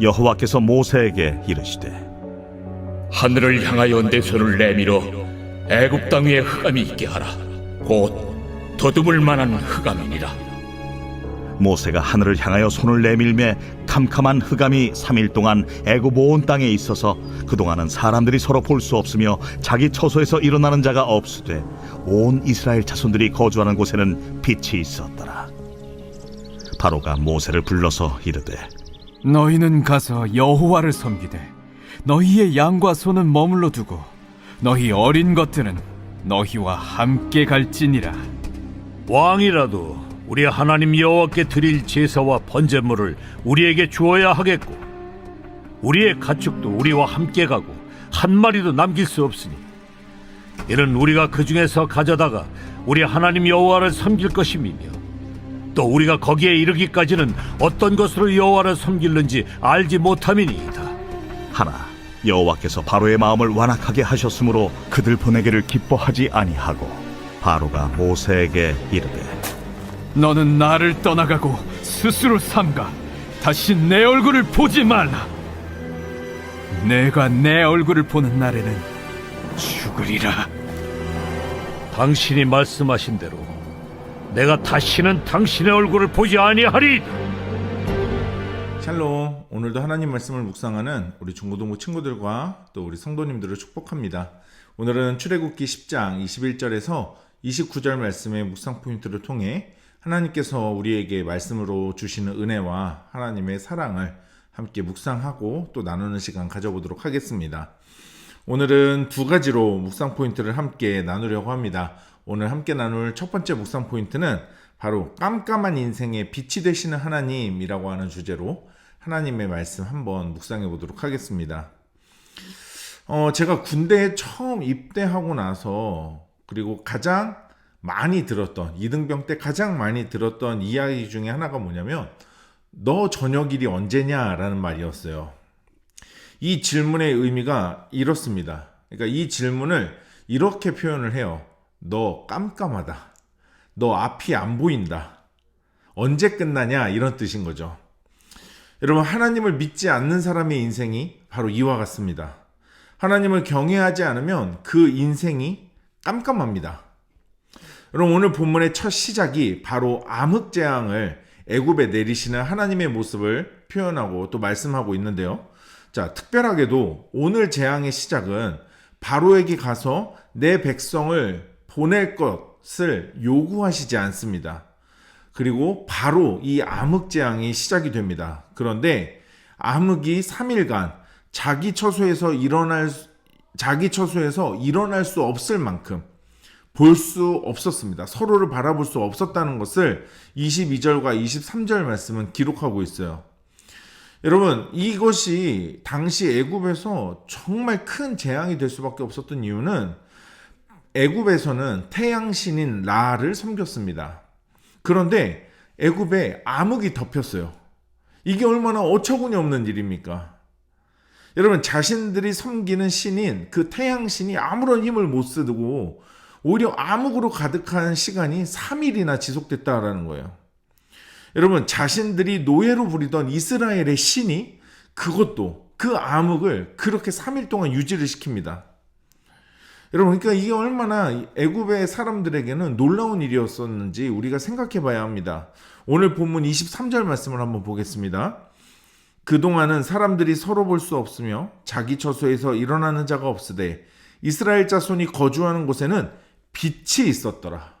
여호와께서 모세에게 이르시되 하늘을 향하여 내 손을 내밀어 애굽 땅 위에 흑암이 있게 하라. 곧 더듬을 만한 흑암이니라. 모세가 하늘을 향하여 손을 내밀매 캄캄한 흑암이 3일 동안 애굽 온 땅에 있어서 그동안은 사람들이 서로 볼 수 없으며 자기 처소에서 일어나는 자가 없으되 온 이스라엘 자손들이 거주하는 곳에는 빛이 있었더라. 바로가 모세를 불러서 이르되 너희는 가서 여호와를 섬기되 너희의 양과 소는 머물러 두고 너희 어린 것들은 너희와 함께 갈지니라. 왕이라도 우리 하나님 여호와께 드릴 제사와 번제물을 우리에게 주어야 하겠고 우리의 가축도 우리와 함께 가고 한 마리도 남길 수 없으니 이는 우리가 그 중에서 가져다가 우리 하나님 여호와를 섬길 것임이며 또 우리가 거기에 이르기까지는 어떤 것으로 여호와를 섬길는지 알지 못함이니이다. 하나 여호와께서 바로의 마음을 완악하게 하셨으므로 그들 보내기를 기뻐하지 아니하고 바로가 모세에게 이르되 너는 나를 떠나가고 스스로 삼가 다시 내 얼굴을 보지 말라. 내가 내 얼굴을 보는 날에는 죽으리라. 당신이 말씀하신 대로 내가 다시는 당신의 얼굴을 보지 아니하리. 샬롬, 오늘도 하나님 말씀을 묵상하는 우리 중고등부 친구들과 또 우리 성도님들을 축복합니다. 오늘은 출애굽기 10장 21절에서 29절 말씀의 묵상 포인트를 통해 하나님께서 우리에게 말씀으로 주시는 은혜와 하나님의 사랑을 함께 묵상하고 또 나누는 시간 가져보도록 하겠습니다. 오늘은 두 가지로 묵상 포인트를 함께 나누려고 합니다. 오늘 함께 나눌 첫 번째 묵상 포인트는 바로 깜깜한 인생의 빛이 되시는 하나님이라고 하는 주제로 하나님의 말씀 한번 묵상해 보도록 하겠습니다. 제가 군대에 처음 입대하고 나서 그리고 가장 많이 들었던 이등병 때 가장 많이 들었던 이야기 중에 하나가 뭐냐면 너 저녁일이 언제냐라는 말이었어요. 이 질문의 의미가 이렇습니다. 그러니까 이 질문을 이렇게 표현을 해요. 너 깜깜하다. 너 앞이 안 보인다. 언제 끝나냐 이런 뜻인 거죠. 여러분, 하나님을 믿지 않는 사람의 인생이 바로 이와 같습니다. 하나님을 경외하지 않으면 그 인생이 깜깜합니다. 여러분, 오늘 본문의 첫 시작이 바로 암흑재앙을 애굽에 내리시는 하나님의 모습을 표현하고 또 말씀하고 있는데요. 자, 특별하게도 오늘 재앙의 시작은 바로에게 가서 내 백성을 보낼 것을 요구하시지 않습니다. 그리고 바로 이 암흑재앙이 시작이 됩니다. 그런데 암흑이 3일간 자기 처소에서 일어날 수 없을 만큼 볼 수 없었습니다. 서로를 바라볼 수 없었다는 것을 22절과 23절 말씀은 기록하고 있어요. 여러분, 이것이 당시 애굽에서 정말 큰 재앙이 될 수밖에 없었던 이유는 애굽에서는 태양신인 라를 섬겼습니다. 그런데 애굽에 암흑이 덮였어요. 이게 얼마나 어처구니 없는 일입니까? 여러분, 자신들이 섬기는 신인 그 태양신이 아무런 힘을 못 쓰고 오히려 암흑으로 가득한 시간이 3일이나 지속됐다라는 거예요. 여러분, 자신들이 노예로 부리던 이스라엘의 신이 그것도 그 암흑을 그렇게 3일 동안 유지를 시킵니다. 여러분, 그러니까 이게 얼마나 애굽의 사람들에게는 놀라운 일이었었는지 우리가 생각해 봐야 합니다. 오늘 본문 23절 말씀을 한번 보겠습니다. 그동안은 사람들이 서로 볼 수 없으며 자기 처소에서 일어나는 자가 없으되 이스라엘 자손이 거주하는 곳에는 빛이 있었더라.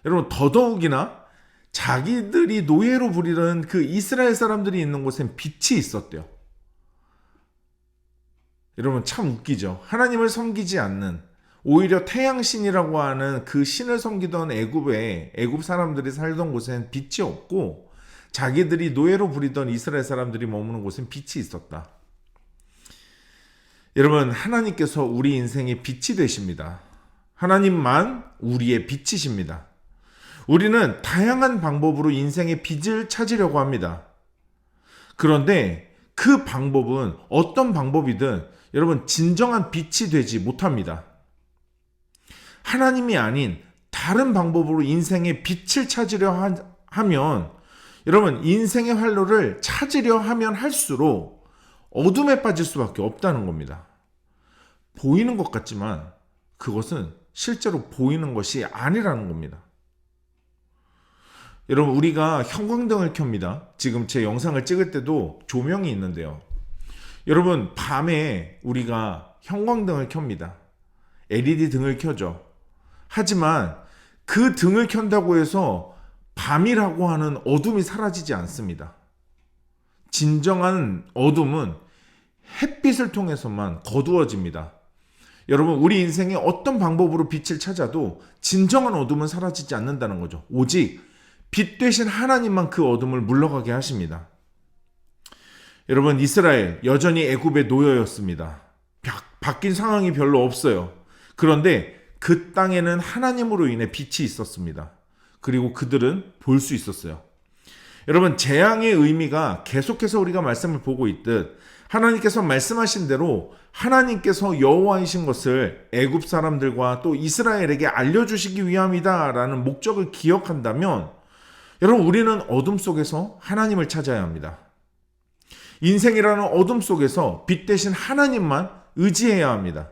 여러분, 더더욱이나 자기들이 노예로 부리던 그 이스라엘 사람들이 있는 곳엔 빛이 있었대요. 여러분, 참 웃기죠. 하나님을 섬기지 않는, 오히려 태양신이라고 하는 그 신을 섬기던 애굽 사람들이 살던 곳엔 빛이 없고 자기들이 노예로 부리던 이스라엘 사람들이 머무는 곳엔 빛이 있었다. 여러분, 하나님께서 우리 인생의 빛이 되십니다. 하나님만 우리의 빛이십니다. 우리는 다양한 방법으로 인생의 빛을 찾으려고 합니다. 그런데 그 방법은 어떤 방법이든 여러분 진정한 빛이 되지 못합니다. 하나님이 아닌 다른 방법으로 인생의 빛을 찾으려 하면 여러분, 인생의 활로를 찾으려 하면 할수록 어둠에 빠질 수밖에 없다는 겁니다. 보이는 것 같지만 그것은 실제로 보이는 것이 아니라는 겁니다. 여러분, 우리가 형광등을 켭니다. 지금 제 영상을 찍을 때도 조명이 있는데요. 여러분, 밤에 우리가 형광등을 켭니다. LED 등을 켜죠. 하지만 그 등을 켠다고 해서 밤이라고 하는 어둠이 사라지지 않습니다. 진정한 어둠은 햇빛을 통해서만 거두어집니다. 여러분, 우리 인생에 어떤 방법으로 빛을 찾아도 진정한 어둠은 사라지지 않는다는 거죠. 오직 빛 되신 하나님만 그 어둠을 물러가게 하십니다. 여러분, 이스라엘 여전히 애굽의 노예였습니다. 바뀐 상황이 별로 없어요. 그런데 그 땅에는 하나님으로 인해 빛이 있었습니다. 그리고 그들은 볼 수 있었어요. 여러분, 재앙의 의미가 계속해서 우리가 말씀을 보고 있듯 하나님께서 말씀하신 대로 하나님께서 여호와이신 것을 애굽 사람들과 또 이스라엘에게 알려주시기 위함이다라는 목적을 기억한다면 여러분, 우리는 어둠 속에서 하나님을 찾아야 합니다. 인생이라는 어둠 속에서 빛 대신 하나님만 의지해야 합니다.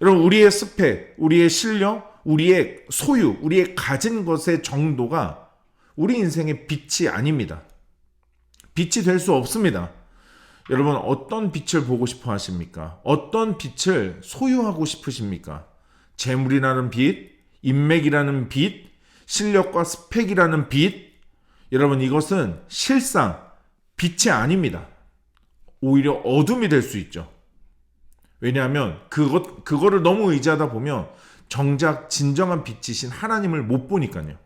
여러분, 우리의 스펙, 우리의 실력, 우리의 소유, 우리의 가진 것의 정도가 우리 인생의 빛이 아닙니다. 빛이 될 수 없습니다. 여러분, 어떤 빛을 보고 싶어 하십니까? 어떤 빛을 소유하고 싶으십니까? 재물이라는 빛, 인맥이라는 빛, 실력과 스펙이라는 빛. 여러분, 이것은 실상 빛이 아닙니다. 오히려 어둠이 될 수 있죠. 왜냐하면 그거를 너무 의지하다 보면 정작 진정한 빛이신 하나님을 못 보니까요.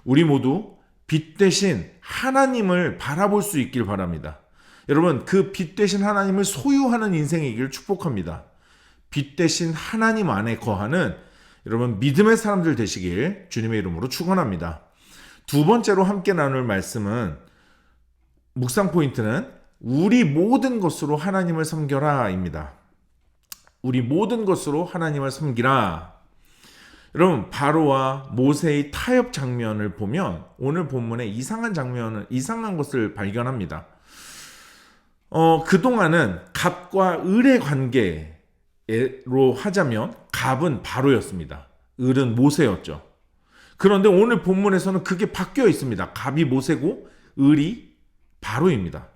우리 모두 빛 대신 하나님을 바라볼 수 있길 바랍니다. 여러분, 그 빛 대신 하나님을 소유하는 인생이길 축복합니다. 빛 대신 하나님 안에 거하는 여러분 믿음의 사람들 되시길 주님의 이름으로 축원합니다. 두 번째로 함께 나눌 말씀은 묵상 포인트는 우리 모든 것으로 하나님을 섬겨라입니다. 우리 모든 것으로 하나님을 섬기라. 여러분, 바로와 모세의 타협 장면을 보면 오늘 본문에 이상한 것을 발견합니다. 그동안은 갑과 을의 관계로 하자면 갑은 바로였습니다. 을은 모세였죠. 그런데 오늘 본문에서는 그게 바뀌어 있습니다. 갑이 모세고 을이 바로입니다.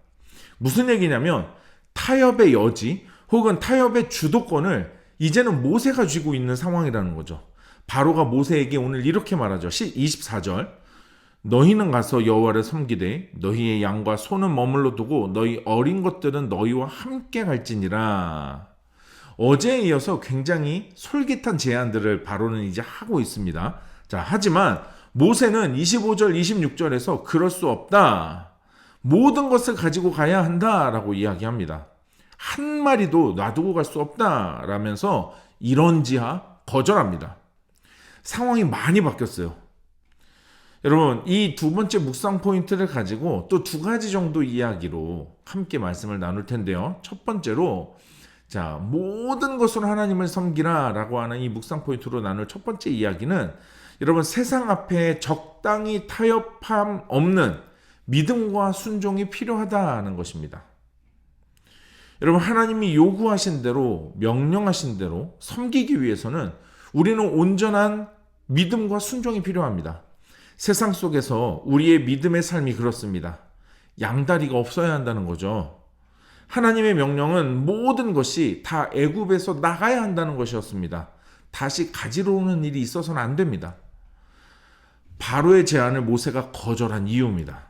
무슨 얘기냐면 타협의 여지 혹은 타협의 주도권을 이제는 모세가 쥐고 있는 상황이라는 거죠. 바로가 모세에게 오늘 이렇게 말하죠. 24절 너희는 가서 여호와를 섬기되 너희의 양과 소는 머물러 두고 너희 어린 것들은 너희와 함께 갈지니라. 어제에 이어서 굉장히 솔깃한 제안들을 바로는 이제 하고 있습니다. 자, 하지만 모세는 25절 26절에서 그럴 수 없다. 모든 것을 가지고 가야 한다라고 이야기합니다. 한 마리도 놔두고 갈 수 없다라면서 이런지하 거절합니다. 상황이 많이 바뀌었어요. 여러분, 이 두 번째 묵상 포인트를 가지고 또 두 가지 정도 이야기로 함께 말씀을 나눌 텐데요. 첫 번째로 자, 모든 것으로 하나님을 섬기라 라고 하는 이 묵상 포인트로 나눌 첫 번째 이야기는 여러분, 세상 앞에 적당히 타협함 없는 믿음과 순종이 필요하다는 것입니다. 여러분, 하나님이 요구하신 대로 명령하신 대로 섬기기 위해서는 우리는 온전한 믿음과 순종이 필요합니다. 세상 속에서 우리의 믿음의 삶이 그렇습니다. 양다리가 없어야 한다는 거죠. 하나님의 명령은 모든 것이 다 애굽에서 나가야 한다는 것이었습니다. 다시 가지러 오는 일이 있어서는 안 됩니다. 바로의 제안을 모세가 거절한 이유입니다.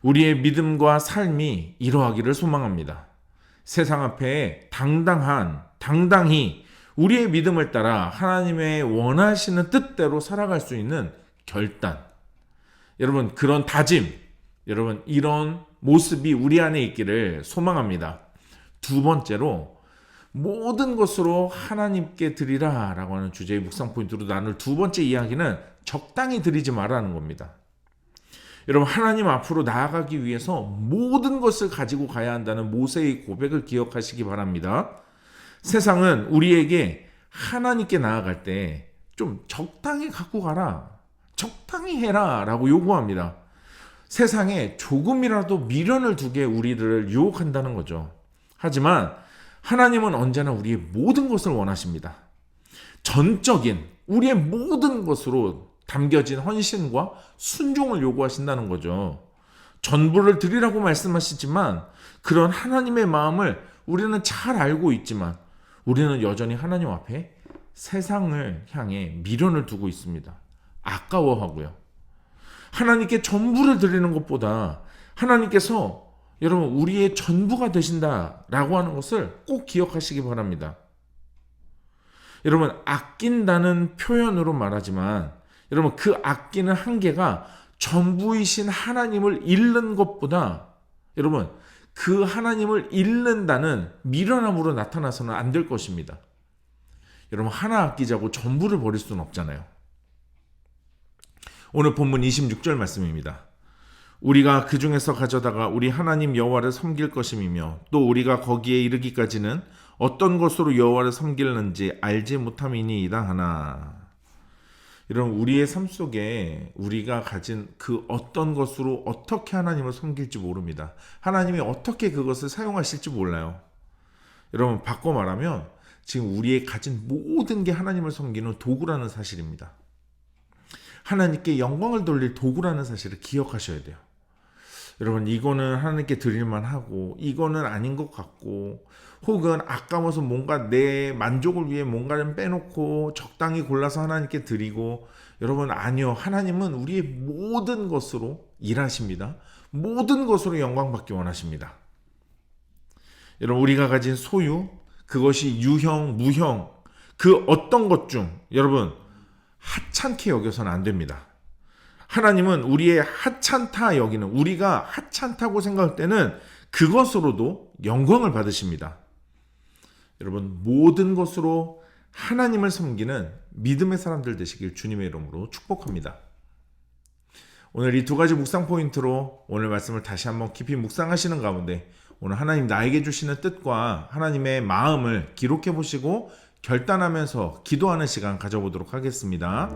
우리의 믿음과 삶이 이러하기를 소망합니다. 세상 앞에 당당히 우리의 믿음을 따라 하나님의 원하시는 뜻대로 살아갈 수 있는 결단, 여러분 그런 다짐, 여러분 이런 모습이 우리 안에 있기를 소망합니다. 두 번째로 모든 것으로 하나님께 드리라 라고 하는 주제의 묵상 포인트로 나눌 두 번째 이야기는 적당히 드리지 말라는 겁니다. 여러분, 하나님 앞으로 나아가기 위해서 모든 것을 가지고 가야 한다는 모세의 고백을 기억하시기 바랍니다. 세상은 우리에게 하나님께 나아갈 때 좀 적당히 갖고 가라, 적당히 해라 라고 요구합니다. 세상에 조금이라도 미련을 두게 우리를 유혹한다는 거죠. 하지만 하나님은 언제나 우리의 모든 것을 원하십니다. 전적인 우리의 모든 것으로 담겨진 헌신과 순종을 요구하신다는 거죠. 전부를 드리라고 말씀하시지만 그런 하나님의 마음을 우리는 잘 알고 있지만 우리는 여전히 하나님 앞에 세상을 향해 미련을 두고 있습니다. 아까워하고요. 하나님께 전부를 드리는 것보다 하나님께서 여러분 우리의 전부가 되신다라고 하는 것을 꼭 기억하시기 바랍니다. 여러분 아낀다는 표현으로 말하지만 여러분 그 아끼는 한계가 전부이신 하나님을 잃는 것보다 여러분 그 하나님을 잃는다는 미련함으로 나타나서는 안 될 것입니다. 여러분 하나 아끼자고 전부를 버릴 수는 없잖아요. 오늘 본문 26절 말씀입니다. 우리가 그 중에서 가져다가 우리 하나님 여호와를 섬길 것임이며 또 우리가 거기에 이르기까지는 어떤 것으로 여호와를 섬길는지 알지 못함이니이다 하나. 여러분 우리의 삶 속에 우리가 가진 그 어떤 것으로 어떻게 하나님을 섬길지 모릅니다. 하나님이 어떻게 그것을 사용하실지 몰라요. 여러분 바꿔 말하면 지금 우리의 가진 모든 게 하나님을 섬기는 도구라는 사실입니다. 하나님께 영광을 돌릴 도구라는 사실을 기억하셔야 돼요. 여러분 이거는 하나님께 드릴만 하고 이거는 아닌 것 같고 혹은 아까워서 뭔가 내 만족을 위해 뭔가를 빼놓고 적당히 골라서 하나님께 드리고 여러분 아니요. 하나님은 우리의 모든 것으로 일하십니다. 모든 것으로 영광 받기 원하십니다. 여러분 우리가 가진 소유 그것이 유형 무형 그 어떤 것 중 여러분 하찮게 여겨서는 안 됩니다. 하나님은 우리의 하찮다 여기는 우리가 하찮다고 생각할 때는 그것으로도 영광을 받으십니다. 여러분 모든 것으로 하나님을 섬기는 믿음의 사람들 되시길 주님의 이름으로 축복합니다. 오늘 이 두 가지 묵상 포인트로 오늘 말씀을 다시 한번 깊이 묵상하시는 가운데 오늘 하나님 나에게 주시는 뜻과 하나님의 마음을 기록해 보시고 결단하면서 기도하는 시간 가져보도록 하겠습니다.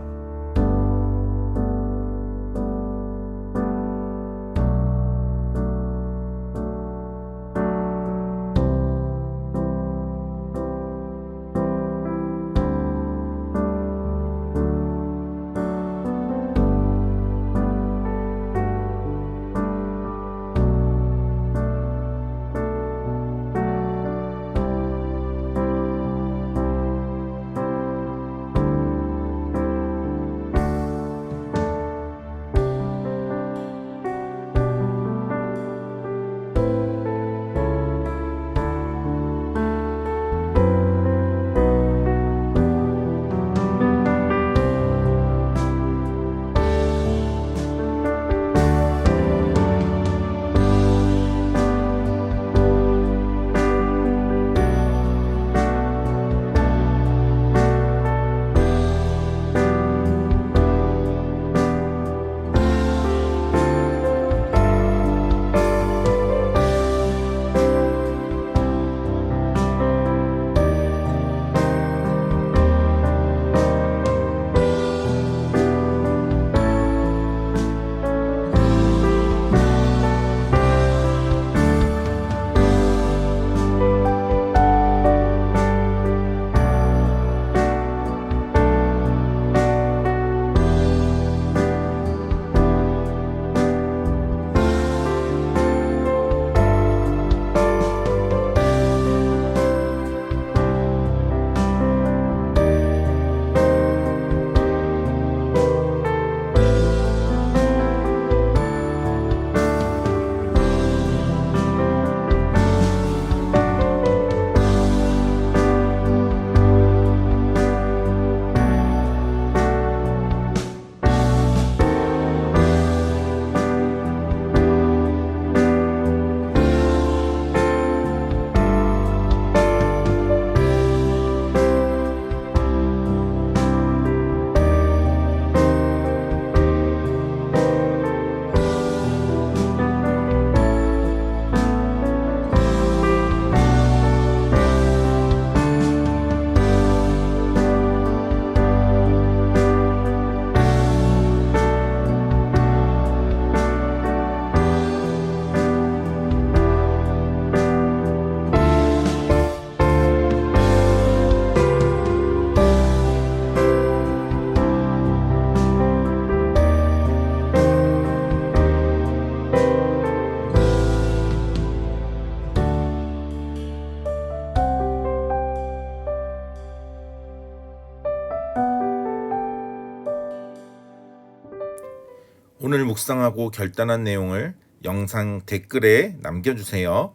오늘 묵상하고 결단한 내용을 영상 댓글에 남겨주세요.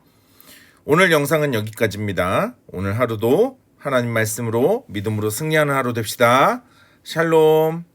오늘 영상은 여기까지입니다. 오늘 하루도 하나님 말씀으로 믿음으로 승리하는 하루 됩시다. 샬롬.